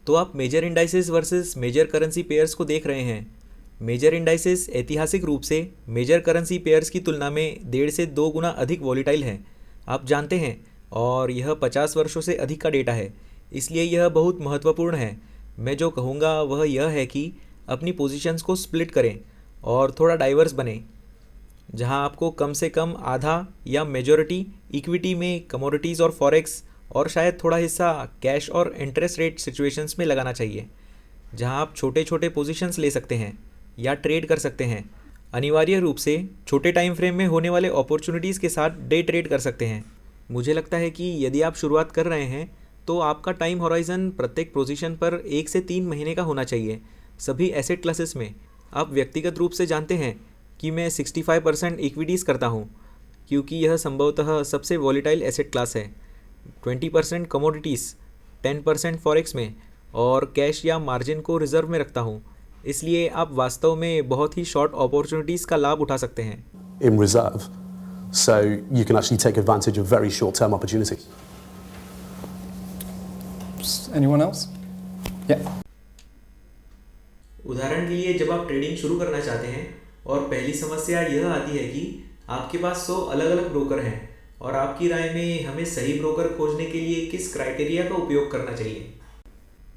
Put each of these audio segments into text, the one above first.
तो आप major indices versus major currency pairs को देख रहे हैं। मेजर इंडाइसेस ऐतिहासिक रूप से मेजर करेंसी पेयर्स की तुलना में 1.5 से 2 गुना अधिक वॉलीटाइल हैं, आप जानते हैं, और यह 50 वर्षों से अधिक का डेटा है, इसलिए यह बहुत महत्वपूर्ण है। मैं जो कहूँगा वह यह है कि अपनी पोजीशंस को स्प्लिट करें और थोड़ा डाइवर्स बने, जहां आपको कम से कम आधा या मेजॉरिटी इक्विटी में, कमोडिटीज़ और फॉरेक्स, और शायद थोड़ा हिस्सा कैश और इंटरेस्ट रेट सिचुएशंस में लगाना चाहिए, जहां आप छोटे छोटे पोजीशंस ले सकते हैं या ट्रेड कर सकते हैं। अनिवार्य रूप से छोटे टाइम फ्रेम में होने वाले अपॉर्चुनिटीज़ के साथ डे ट्रेड कर सकते हैं। मुझे लगता है कि यदि आप शुरुआत कर रहे हैं तो आपका टाइम हॉराइज़न प्रत्येक पोजीशन पर 1 से 3 महीने का होना चाहिए। सभी एसेट क्लासेस में आप व्यक्तिगत रूप से जानते हैं कि मैं 65% इक्विटीज़ करता हूँ, क्योंकि यह संभवतः सबसे वॉलीटाइल एसेट क्लास है। 20% कमोडिटीज़, 10% फॉरेक्स में, और कैश या मार्जिन को रिजर्व में रखता हूँ। इसलिए आप वास्तव में बहुत ही शॉर्ट अपॉर्चुनिटीज़ का लाभ उठा सकते हैं। in reserve, so you can actually take advantage of very short-term opportunities. Anyone else? Yeah. उदाहरण के लिए, जब आप ट्रेडिंग शुरू करना चाहते हैं और पहली समस्या यह आती है कि आपके पास 100 अलग अलग ब्रोकर हैं, और आपकी राय में हमें सही ब्रोकर खोजने के लिए किस क्राइटेरिया का उपयोग करना चाहिए?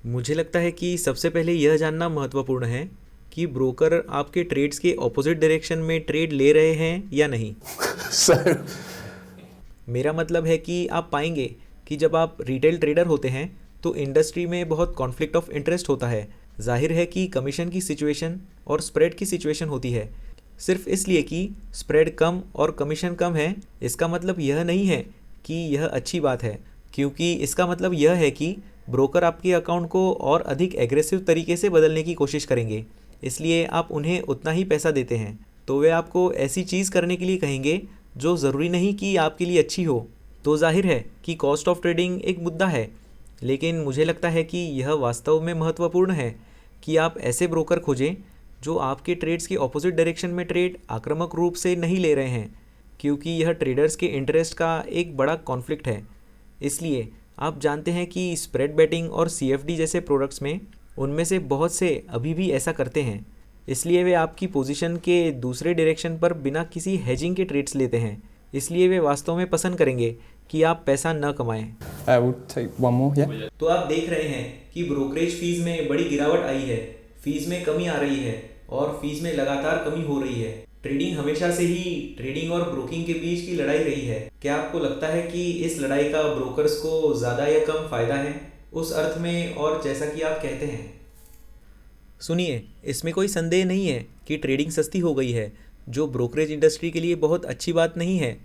मुझे लगता है कि सबसे पहले यह जानना महत्वपूर्ण है कि ब्रोकर आपके ट्रेड्स के ऑपोजिट डायरेक्शन में ट्रेड ले रहे हैं या नहीं। So, मेरा मतलब है कि आप पाएंगे कि जब आप रिटेल ट्रेडर होते हैं तो इंडस्ट्री में बहुत कॉन्फ्लिक्ट ऑफ इंटरेस्ट होता है। जाहिर है कि कमीशन की सिचुएशन और स्प्रेड की सिचुएशन होती है। सिर्फ इसलिए कि स्प्रेड कम और कमीशन कम है, इसका मतलब यह नहीं है कि यह अच्छी बात है, क्योंकि इसका मतलब यह है कि ब्रोकर आपके अकाउंट को और अधिक एग्रेसिव तरीके से बदलने की कोशिश करेंगे, इसलिए आप उन्हें उतना ही पैसा देते हैं, तो वे आपको ऐसी चीज़ करने के लिए कहेंगे जो ज़रूरी नहीं कि आपके लिए अच्छी हो। तो जाहिर है कि कॉस्ट ऑफ ट्रेडिंग एक मुद्दा है, लेकिन मुझे लगता है कि यह वास्तव में महत्वपूर्ण है कि आप ऐसे ब्रोकर खोजें जो आपके ट्रेड्स के ऑपोजिट डायरेक्शन में ट्रेड आक्रामक रूप से नहीं ले रहे हैं, क्योंकि यह ट्रेडर्स के इंटरेस्ट का एक बड़ा कॉन्फ्लिक्ट है। इसलिए आप जानते हैं कि स्प्रेड बेटिंग और CFD जैसे प्रोडक्ट्स में उनमें से बहुत से अभी भी ऐसा करते हैं, इसलिए वे आपकी पोजीशन के दूसरे डायरेक्शन पर बिना किसी हेजिंग के ट्रेड्स लेते हैं, इसलिए वे वास्तव में पसंद करेंगे कि आप पैसा न कमाएं। We'll take one more. Yeah. तो आप देख रहे हैं कि ब्रोकरेज फीस में बड़ी गिरावट आई है, फीस में कमी आ रही है और फीस में लगातार कमी हो रही है। ट्रेडिंग हमेशा से ही ट्रेडिंग और ब्रोकिंग के बीच की लड़ाई रही है। क्या आपको लगता है कि इस लड़ाई का ब्रोकर्स को ज़्यादा या कम फायदा है, उस अर्थ में और जैसा कि आप कहते हैं? सुनिए, इसमें कोई संदेह नहीं है कि ट्रेडिंग सस्ती हो गई है, जो ब्रोकरेज इंडस्ट्री के लिए बहुत अच्छी बात नहीं है।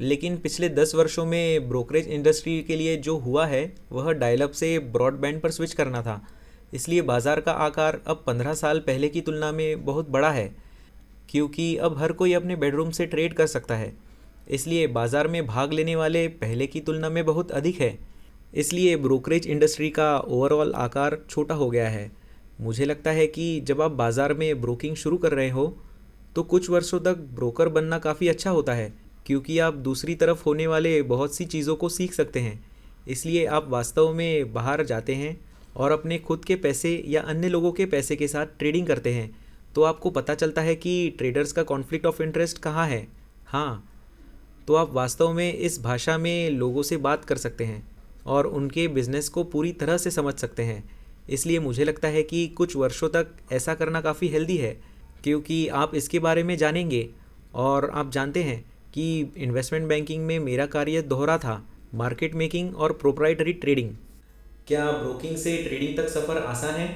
लेकिन पिछले 10 वर्षों में ब्रोकरेज इंडस्ट्री के लिए जो हुआ है वह डायल अप से ब्रॉडबैंड पर स्विच करना था, इसलिए बाज़ार का आकार अब 15 साल पहले की तुलना में बहुत बड़ा है, क्योंकि अब हर कोई अपने बेडरूम से ट्रेड कर सकता है। इसलिए बाज़ार में भाग लेने वाले पहले की तुलना में बहुत अधिक है, इसलिए ब्रोकरेज इंडस्ट्री का ओवरऑल आकार छोटा हो गया है। मुझे लगता है कि जब आप बाज़ार में ब्रोकिंग शुरू कर रहे हो तो कुछ वर्षों तक ब्रोकर बनना काफ़ी अच्छा होता है, क्योंकि आप दूसरी तरफ होने वाले बहुत सी चीज़ों को सीख सकते हैं। इसलिए आप वास्तव में बाहर जाते हैं और अपने खुद के पैसे या अन्य लोगों के पैसे के साथ ट्रेडिंग करते हैं, तो आपको पता चलता है कि ट्रेडर्स का कॉन्फ्लिक्ट ऑफ इंटरेस्ट कहाँ है। हाँ, तो आप वास्तव में इस भाषा में लोगों से बात कर सकते हैं और उनके बिजनेस को पूरी तरह से समझ सकते हैं। इसलिए मुझे लगता है कि कुछ वर्षों तक ऐसा करना काफ़ी हेल्दी है, क्योंकि आप इसके बारे में जानेंगे। और आप जानते हैं कि इन्वेस्टमेंट बैंकिंग में मेरा कार्य दोहरा था, मार्केट मेकिंग और प्रोप्राइटरी ट्रेडिंग। क्या ब्रोकिंग से ट्रेडिंग तक सफ़र आसान है?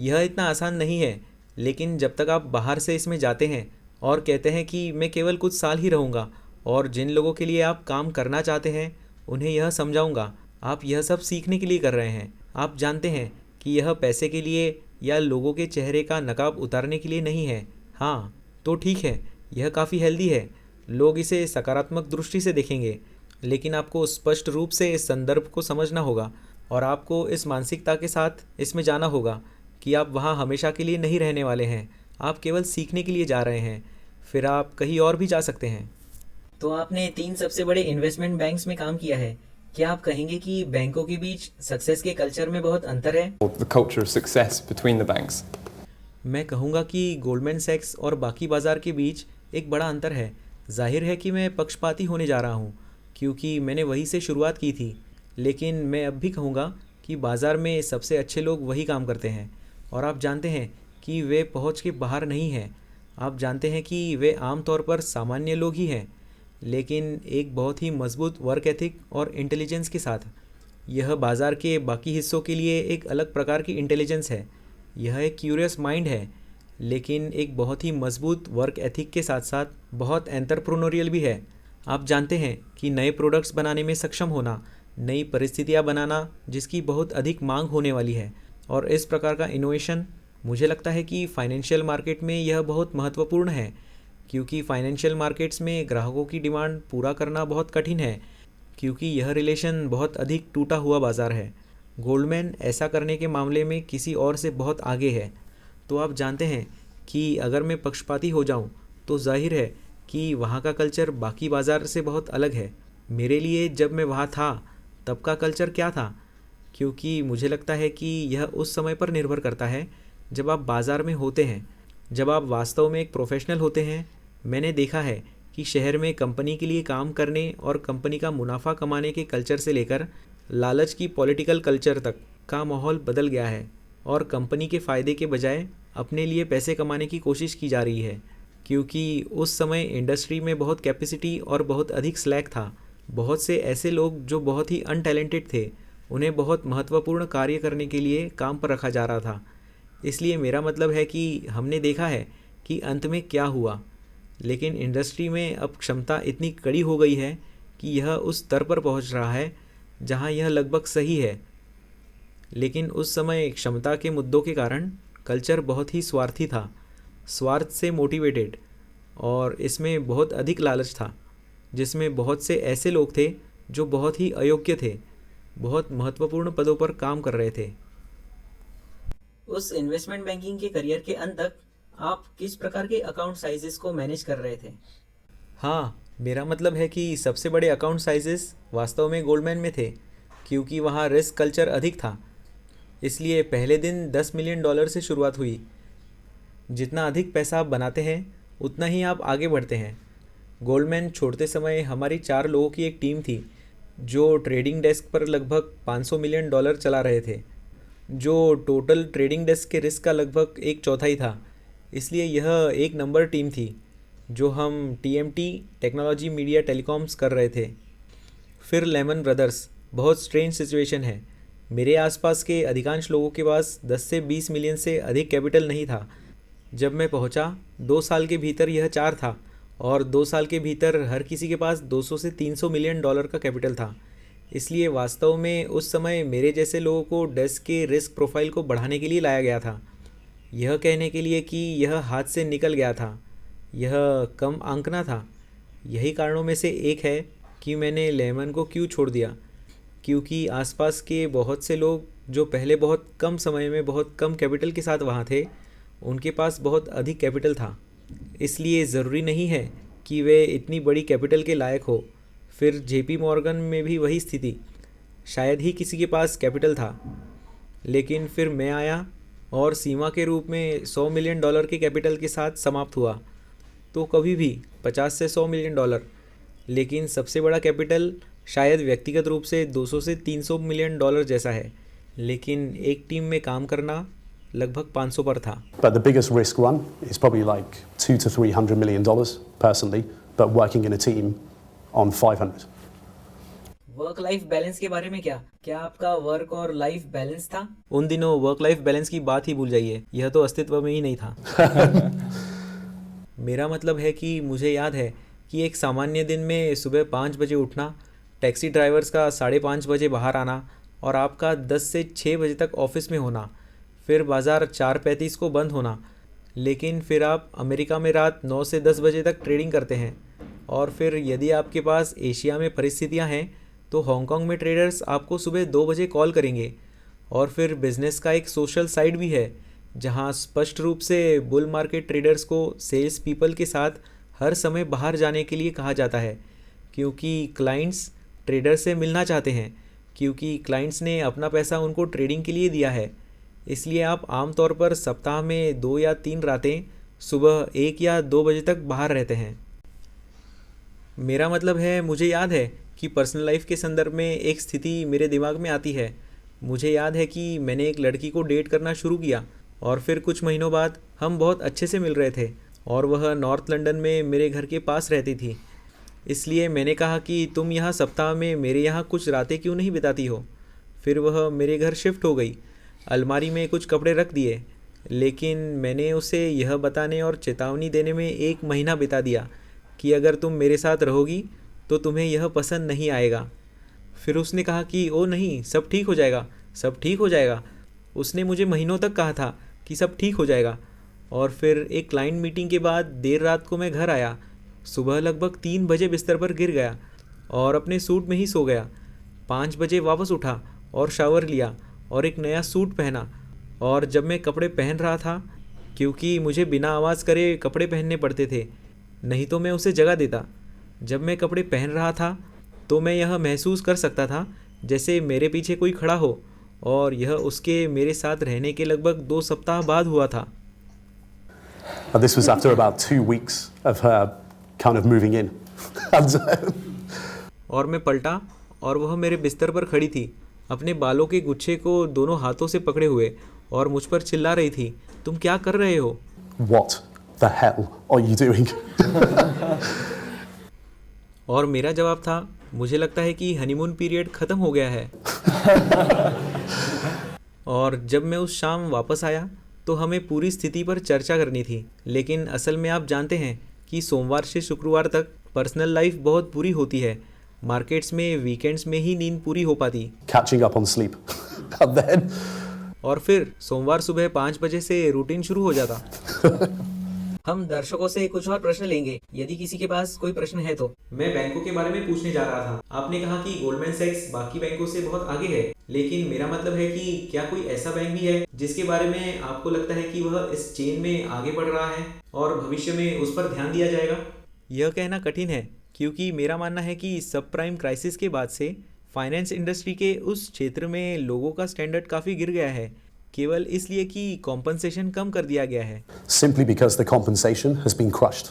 यह इतना आसान नहीं है, लेकिन जब तक आप बाहर से इसमें जाते हैं और कहते हैं कि मैं केवल कुछ साल ही रहूँगा और जिन लोगों के लिए आप काम करना चाहते हैं उन्हें यह समझाऊँगा, आप यह सब सीखने के लिए कर रहे हैं। आप जानते हैं कि यह पैसे के लिए या लोगों के चेहरे का नकाब उतारने के लिए नहीं है। हाँ, तो ठीक है, यह काफ़ी हेल्दी है, लोग इसे सकारात्मक दृष्टि से देखेंगे, लेकिन आपको स्पष्ट रूप से इस संदर्भ को समझना होगा और आपको इस मानसिकता के साथ इसमें जाना होगा कि आप वहाँ हमेशा के लिए नहीं रहने वाले हैं, आप केवल सीखने के लिए जा रहे हैं, फिर आप कहीं और भी जा सकते हैं। तो आपने 3 सबसे बड़े इन्वेस्टमेंट बैंक्स में काम किया है, क्या आप कहेंगे कि बैंकों के बीच सक्सेस के कल्चर में बहुत अंतर है? Or the culture of success between the banks? मैं कहूँगा कि गोल्डमैन सैक्स और बाकी बाज़ार के बीच एक बड़ा अंतर है। जाहिर है कि मैं पक्षपाती होने जा रहा हूँ क्योंकि मैंने वहीं से शुरुआत की थी, लेकिन मैं अब भी कहूँगा कि बाज़ार में सबसे अच्छे लोग वही काम करते हैं और आप जानते हैं कि वे पहुँच के बाहर नहीं हैं। आप जानते हैं कि वे आम तौर पर सामान्य लोग ही हैं, लेकिन एक बहुत ही मजबूत वर्क एथिक और इंटेलिजेंस के साथ। यह बाज़ार के बाकी हिस्सों के लिए एक अलग प्रकार की इंटेलिजेंस है। यह एक क्यूरियस माइंड है, लेकिन एक बहुत ही मजबूत वर्क एथिक के साथ साथ बहुत एंटरप्रेन्योरियल भी है। आप जानते हैं कि नए प्रोडक्ट्स बनाने में सक्षम होना, नई परिस्थितियां बनाना जिसकी बहुत अधिक मांग होने वाली है, और इस प्रकार का इनोवेशन, मुझे लगता है कि फाइनेंशियल मार्केट में यह बहुत महत्वपूर्ण है क्योंकि फाइनेंशियल मार्केट्स में ग्राहकों की डिमांड पूरा करना बहुत कठिन है क्योंकि यह रिलेशन बहुत अधिक टूटा हुआ बाज़ार है। गोल्डमैन ऐसा करने के मामले में किसी और से बहुत आगे है। तो आप जानते हैं कि अगर मैं पक्षपाती हो जाऊं तो जाहिर है कि वहाँ का कल्चर बाकी बाज़ार से बहुत अलग है। मेरे लिए जब मैं वहाँ था तब का कल्चर क्या था, क्योंकि मुझे लगता है कि यह उस समय पर निर्भर करता है जब आप बाज़ार में होते हैं, जब आप वास्तव में एक प्रोफेशनल होते हैं। मैंने देखा है कि शहर में कंपनी के लिए काम करने और कंपनी का मुनाफा कमाने के कल्चर से लेकर लालच की पॉलिटिकल कल्चर तक का माहौल बदल गया है और कंपनी के फ़ायदे के बजाय अपने लिए पैसे कमाने की कोशिश की जा रही है, क्योंकि उस समय इंडस्ट्री में बहुत कैपेसिटी और बहुत अधिक स्लैक था। बहुत से ऐसे लोग जो बहुत ही अनटैलेंटेड थे, उन्हें बहुत महत्वपूर्ण कार्य करने के लिए काम पर रखा जा रहा था। इसलिए मेरा मतलब है कि हमने देखा है कि अंत में क्या हुआ, लेकिन इंडस्ट्री में अब क्षमता इतनी कड़ी हो गई है कि यह उस स्तर पर पहुंच रहा है जहां यह लगभग सही है। लेकिन उस समय क्षमता के मुद्दों के कारण कल्चर बहुत ही स्वार्थी था, स्वार्थ से मोटिवेटेड, और इसमें बहुत अधिक लालच था, जिसमें बहुत से ऐसे लोग थे जो बहुत ही अयोग्य थे, बहुत महत्वपूर्ण पदों पर काम कर रहे थे। उस इन्वेस्टमेंट बैंकिंग के करियर के अंत तक आप किस प्रकार के अकाउंट साइजेस को मैनेज कर रहे थे? हाँ, मेरा मतलब है कि सबसे बड़े अकाउंट साइजेस वास्तव में गोल्डमैन में थे क्योंकि वहाँ रिस्क कल्चर अधिक था। इसलिए पहले दिन $10 मिलियन से शुरुआत हुई। जितना अधिक पैसा आप बनाते हैं उतना ही आप आगे बढ़ते हैं। गोल्डमैन छोड़ते समय हमारी 4 लोगों की एक टीम थी जो ट्रेडिंग डेस्क पर लगभग $500 मिलियन चला रहे थे, जो टोटल ट्रेडिंग डेस्क के रिस्क का लगभग 1/4 था। इसलिए यह एक नंबर टीम थी जो हम TMT टेक्नोलॉजी मीडिया टेलीकॉम्स कर रहे थे। फिर लेमन ब्रदर्स, बहुत स्ट्रेंज सिचुएशन है। मेरे आसपास के अधिकांश लोगों के पास 10 से 20 मिलियन से अधिक कैपिटल नहीं था। जब मैं पहुंचा 2 साल के भीतर यह 4 था और 2 साल के भीतर हर किसी के पास $200 से $300 मिलियन का कैपिटल था। इसलिए वास्तव में उस समय मेरे जैसे लोगों को डेस्क के रिस्क प्रोफाइल को बढ़ाने के लिए लाया गया था, यह कहने के लिए कि यह हाथ से निकल गया था, यह कम आंकना था। यही कारणों में से एक है कि मैंने लेमन को क्यों छोड़ दिया, क्योंकि आसपास के बहुत से लोग जो पहले बहुत कम समय में बहुत कम कैपिटल के साथ वहाँ थे, उनके पास बहुत अधिक कैपिटल था। इसलिए ज़रूरी नहीं है कि वे इतनी बड़ी कैपिटल के लायक हो। फिर JP मॉर्गन में भी वही स्थिति, शायद ही किसी के पास कैपिटल था। लेकिन फिर मैं आया और सीमा के रूप में $100 मिलियन के कैपिटल के साथ समाप्त हुआ। तो कभी भी 50 से $100 मिलियन, लेकिन सबसे बड़ा कैपिटल शायद व्यक्तिगत रूप से 200 से $300 मिलियन जैसा है, लेकिन एक टीम में काम करना लगभग 500 पर था। But the biggest risk one is probably like $200 to $300 million personally, but working in a team on 500. Work life balance के बारे में क्या आपका वर्क और लाइफ बैलेंस था? उन दिनों वर्क लाइफ बैलेंस की बात ही भूल जाइए, यह तो अस्तित्व में ही नहीं था। मेरा मतलब है कि मुझे याद है कि एक सामान्य दिन में सुबह 5 बजे उठना, टैक्सी ड्राइवर्स का 5:30 बजे बाहर आना और आपका 10 से 6 बजे तक ऑफिस में होना, फिर बाज़ार 4:35 को बंद होना। लेकिन फिर आप अमेरिका में रात 9 से 10 बजे तक ट्रेडिंग करते हैं, और फिर यदि आपके पास एशिया में परिस्थितियां हैं तो हांगकांग में ट्रेडर्स आपको सुबह 2 बजे कॉल करेंगे। और फिर बिजनेस का एक सोशल साइड भी है जहां स्पष्ट रूप से बुल मार्केट ट्रेडर्स को सेल्स पीपल के साथ हर समय बाहर जाने के लिए कहा जाता है, क्योंकि क्लाइंट्स ट्रेडर से मिलना चाहते हैं क्योंकि क्लाइंट्स ने अपना पैसा उनको ट्रेडिंग के लिए दिया है। इसलिए आप आमतौर पर सप्ताह में 2 या 3 रातें सुबह 1 या 2 बजे तक बाहर रहते हैं। मेरा मतलब है, मुझे याद है कि पर्सनल लाइफ के संदर्भ में एक स्थिति मेरे दिमाग में आती है। मुझे याद है कि मैंने एक लड़की को डेट करना शुरू किया और फिर कुछ महीनों बाद हम बहुत अच्छे से मिल रहे थे और वह नॉर्थ लंदन में मेरे घर के पास रहती थी। इसलिए मैंने कहा कि तुम यहाँ सप्ताह में मेरे यहाँ कुछ रातें क्यों नहीं बिताती हो। फिर वह मेरे घर शिफ्ट हो गई, अलमारी में कुछ कपड़े रख दिए, लेकिन मैंने उसे यह बताने और चेतावनी देने में 1 महीना बिता दिया कि अगर तुम मेरे साथ रहोगी तो तुम्हें यह पसंद नहीं आएगा। फिर उसने कहा कि ओ नहीं, सब ठीक हो जाएगा, सब ठीक हो जाएगा। उसने मुझे महीनों तक कहा था कि सब ठीक हो जाएगा। और फिर एक क्लाइंट मीटिंग के बाद देर रात को मैं घर आया। सुबह लगभग 3 बजे बिस्तर पर गिर गया और अपने सूट में ही सो गया। 5 बजे वापस उठा और शावर लिया और एक नया सूट पहना। और जब मैं कपड़े पहन रहा था, क्योंकि मुझे बिना आवाज़ करे कपड़े पहनने पड़ते थे, नहीं तो मैं उसे जगा देता। जब मैं कपड़े पहन रहा था तो मैं यह महसूस कर सकता था जैसे मेरे पीछे कोई खड़ा हो, और यह उसके मेरे साथ रहने के लगभग 2 सप्ताह बाद हुआ था। And this was after about 2 weeks of her kind of moving in. और मैं पलटा और वह मेरे बिस्तर पर खड़ी थी, अपने बालों के गुच्छे को दोनों हाथों से पकड़े हुए, और मुझ पर चिल्ला रही थी, तुम क्या कर रहे हो? What the hell are you doing? और मेरा जवाब था, मुझे लगता है कि हनीमून पीरियड ख़त्म हो गया है। और जब मैं उस शाम वापस आया तो हमें पूरी स्थिति पर चर्चा करनी थी, लेकिन असल में आप जानते हैं कि सोमवार से शुक्रवार तक पर्सनल लाइफ बहुत बुरी होती है। मार्केट्स में वीकेंड्स में ही नींद पूरी हो पाती। Catching up on sleep. And then और फिर सोमवार सुबह 5 बजे से रूटीन शुरू हो जाता। हम दर्शकों से कुछ और प्रश्न लेंगे, यदि किसी के पास कोई प्रश्न है तो। मैं बैंकों के बारे में पूछने जा रहा था। आपने कहा कि गोल्डमैन सैक्स बाकी बैंकों से बहुत आगे है, लेकिन मेरा मतलब है कि क्या कोई ऐसा बैंक भी है जिसके बारे में आपको लगता है कि वह इस चेन में आगे बढ़ रहा है और भविष्य में उस पर ध्यान दिया जाएगा? यह कहना कठिन है, क्योंकि मेरा मानना है कि सब प्राइम क्राइसिस के बाद से फाइनेंस इंडस्ट्री के उस क्षेत्र में लोगों का स्टैंडर्ड काफ़ी गिर गया है, केवल इसलिए कि कॉम्पनसेशन कम कर दिया गया है। simply because the compensation has been crushed.